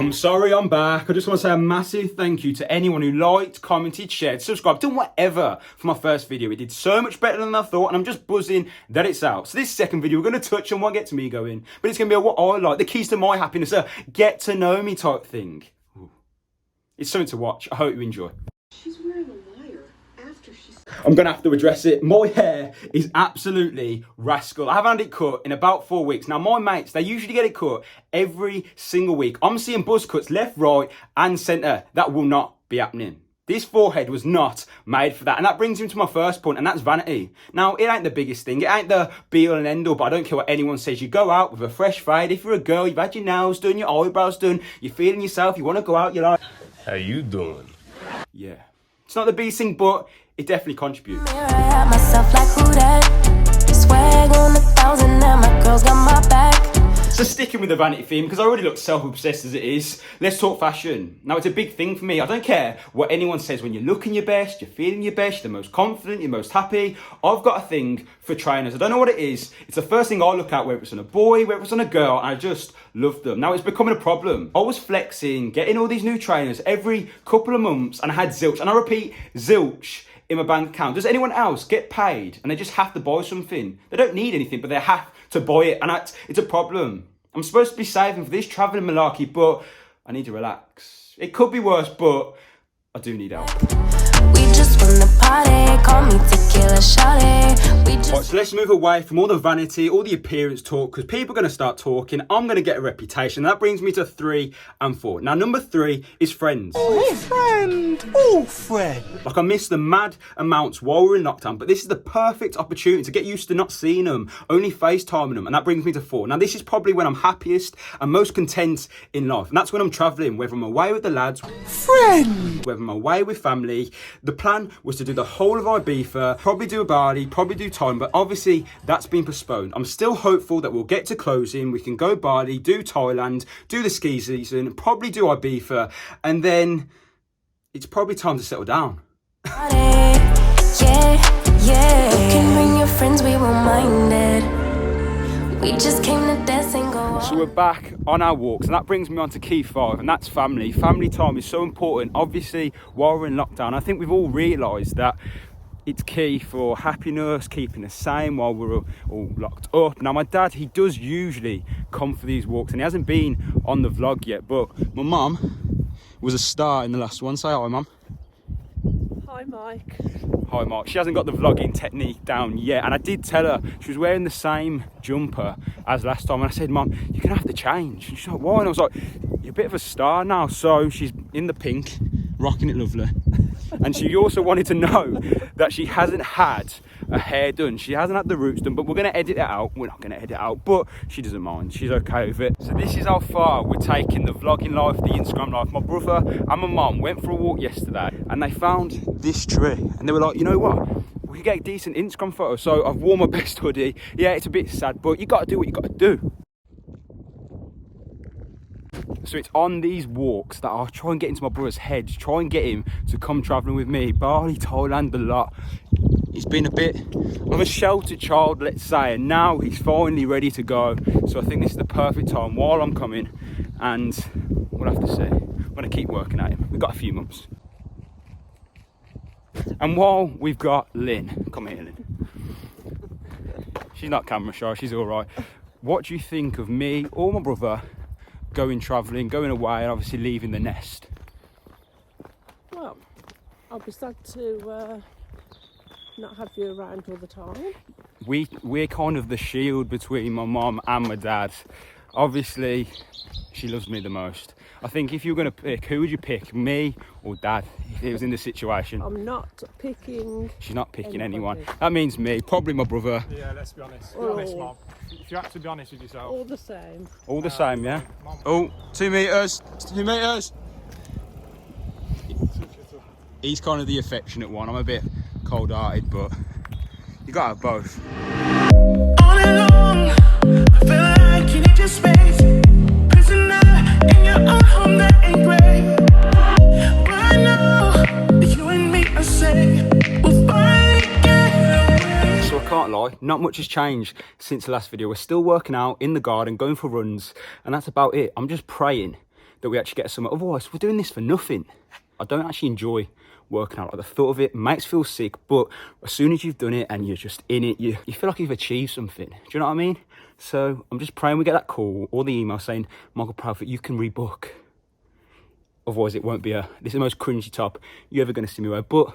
I'm sorry, I'm back. I just want to say a massive thank you to anyone who liked, commented, shared, subscribed, done whatever for my first video. It did so much better than I thought, and I'm just buzzing that it's out. So this second video, we're going to touch on what gets me going, but it's going to be what I like, the keys to my happiness, a get to know me type thing. Ooh. It's something to watch. I hope you enjoy. She's wearing a wire after she's... I'm going to have to address it. My hair is absolutely rascal. I haven't had it cut in about 4 weeks. Now, my mates, they usually get it cut every single week. I'm seeing buzz cuts left, right, and centre. That will not be happening. This forehead was not made for that. And that brings me to my first point, and that's vanity. Now, it ain't the biggest thing. It ain't the be-all and end-all, but I don't care what anyone says. You go out with a fresh fade. If you're a girl, you've had your nails done, your eyebrows done, you're feeling yourself, you want to go out, you're like... How you doing? Yeah. It's not the biggest thing, but it definitely contributes. So sticking with the vanity theme, because I already look self-obsessed as it is, let's talk fashion. Now, it's a big thing for me. I don't care what anyone says. When you're looking your best, you're feeling your best, you're the most confident, you're most happy. I've got a thing for trainers. I don't know what it is. It's the first thing I look at, whether it's on a boy, whether it's on a girl, and I just love them. Now, it's becoming a problem. I was flexing, getting all these new trainers every couple of months, and I had zilch. And I repeat, zilch in my bank account. Does anyone else get paid and they just have to buy something? They don't need anything, but they have to buy it, and it's a problem. I'm supposed to be saving for this travelling malarkey, but I need to relax. It could be worse, but I do need help. We just wanna party, call me Tequila, Shawty. Right, so let's move away from all the vanity, all the appearance talk, because people are going to start talking. I'm going to get a reputation. That brings me to 3 and 4. Now, number 3 is friends. Oh, friend. Oh, friend. Like, I miss the mad amounts while we're in lockdown, but this is the perfect opportunity to get used to not seeing them, only FaceTiming them, and that brings me to 4. Now, this is probably when I'm happiest and most content in life, and that's when I'm travelling, whether I'm away with the lads, Friend. whether I'm away with family. The plan was to do the whole of IBIZA, probably do a Bali, probably do time, but obviously that's been postponed. I'm still hopeful that we'll get to closing, we can go Bali, do Thailand, do the ski season, probably do IBIZA, and then it's probably time to settle down. Yeah, yeah. You can bring your friends, we won't mind it. We just came to dance and go. So we're back on our walks, and that brings me on to key 5, and that's family. Family time is so important. Obviously, while we're in lockdown, I think we've all realised that it's key for happiness, keeping us sane while we're all locked up. Now, my dad, he does usually come for these walks, and he hasn't been on the vlog yet, but my mum was a star in the last one. Say hi, Mum. Hi, Mike. Hi, Mark. She hasn't got the vlogging technique down yet, and I did tell her she was wearing the same jumper as last time, and I said, Mum, you're gonna have to change. And she's like, why? And I was like, you're a bit of a star now. So she's in the pink, rocking it lovely. And she also wanted to know that she hasn't had a hair done. She hasn't had the roots done, but we're going to edit it out. We're not going to edit it out, but she doesn't mind. She's okay with it. So this is how far we're taking the vlogging life, the Instagram life. My brother and my mum went for a walk yesterday, and they found this tree. And they were like, you know what? We could get a decent Instagram photo. So I've worn my best hoodie. Yeah, it's a bit sad, but you got to do what you got to do. So it's on these walks that I'll try and get into my brother's head, try and get him to come travelling with me. Bali, Thailand, the lot. He's been a bit of a sheltered child, let's say, and now he's finally ready to go. So I think this is the perfect time while I'm coming, and we'll have to see. I'm going to keep working at him. We've got a few months. And while we've got Lynn, come here, Lynn. She's not camera shy, she's all right. What do you think of me or my brother going travelling, going away, and obviously leaving the nest? Well, I'll be sad to not have you around all the time. We're kind of the shield between my mum and my dad. Obviously, she loves me the most. I think if you were going to pick, who would you pick, me or dad, if it was in this situation? I'm not picking. She's not picking anybody. anyone. That means me, probably my brother. Yeah, let's be honest. Be Oh. honest, Mom. If you have to be honest with yourself. All the same. All the same, yeah? Mom. Oh, 2 metres, 2 metres. He's kind of the affectionate one. I'm a bit cold-hearted, but you got to have both. All along, I feel like you need your space. Prisoner in your own home that ain't great. But I know that you and me are safe. We'll finally get away. So I can't lie, not much has changed since the last video. We're still working out in the garden, going for runs, and that's about it. I'm just praying that we actually get somewhere. Otherwise, we're doing this for nothing. I don't actually enjoy working out. Like, the thought of it makes me feel sick, but as soon as you've done it and you're just in it, you feel like you've achieved something. Do you know what I mean? So I'm just praying we get that call or the email saying, Michael Proudfoot, you can rebook. Otherwise, it won't be this is the most cringy top you're ever going to see me wear, but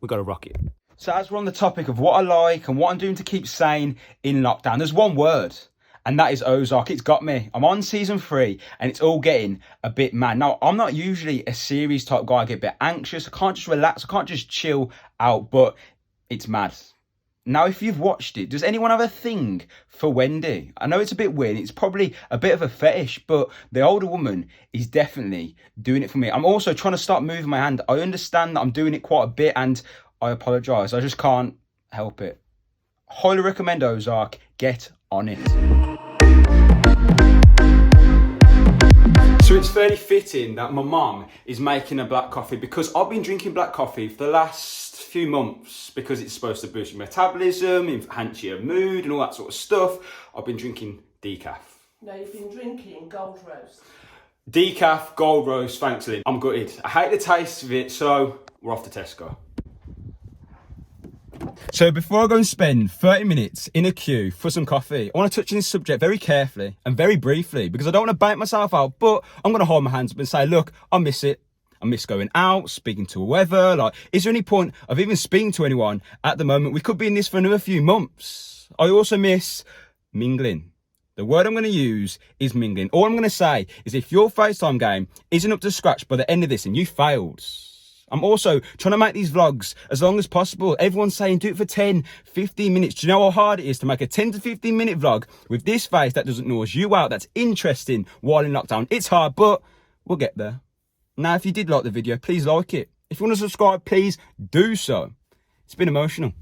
we've got to rock it. So as we're on the topic of what I like and what I'm doing to keep sane in lockdown, there's one word, and that is Ozark. It's got me. I'm on season 3 and it's all getting a bit mad. Now, I'm not usually a series type guy. I get a bit anxious. I can't just relax. I can't just chill out, but it's mad. Now, if you've watched it, does anyone have a thing for Wendy? I know it's a bit weird. It's probably a bit of a fetish, but the older woman is definitely doing it for me. I'm also trying to start moving my hand. I understand that I'm doing it quite a bit and I apologise. I just can't help it. Highly recommend Ozark. Get on it. So it's fairly fitting that my mum is making a black coffee because I've been drinking black coffee for the last few months because it's supposed to boost your metabolism, enhance your mood and all that sort of stuff. I've been drinking decaf. No, you've been drinking gold roast. Decaf, gold roast, thanks Lynn. I'm gutted. I hate the taste of it, so we're off to Tesco. So before I go and spend 30 minutes in a queue for some coffee, I want to touch on this subject very carefully and very briefly because I don't want to bait myself out, but I'm going to hold my hands up and say, look, I miss it. I miss going out, speaking to whoever. Like, is there any point of even speaking to anyone at the moment? We could be in this for another few months. I also miss mingling. The word I'm going to use is mingling. All I'm going to say is if your FaceTime game isn't up to scratch by the end of this and you failed, I'm also trying to make these vlogs as long as possible. Everyone's saying do it for 10, 15 minutes. Do you know how hard it is to make a 10 to 15 minute vlog with this face that doesn't nose you out, that's interesting while in lockdown? It's hard, but we'll get there. Now, if you did like the video, please like it. If you want to subscribe, please do so. It's been emotional.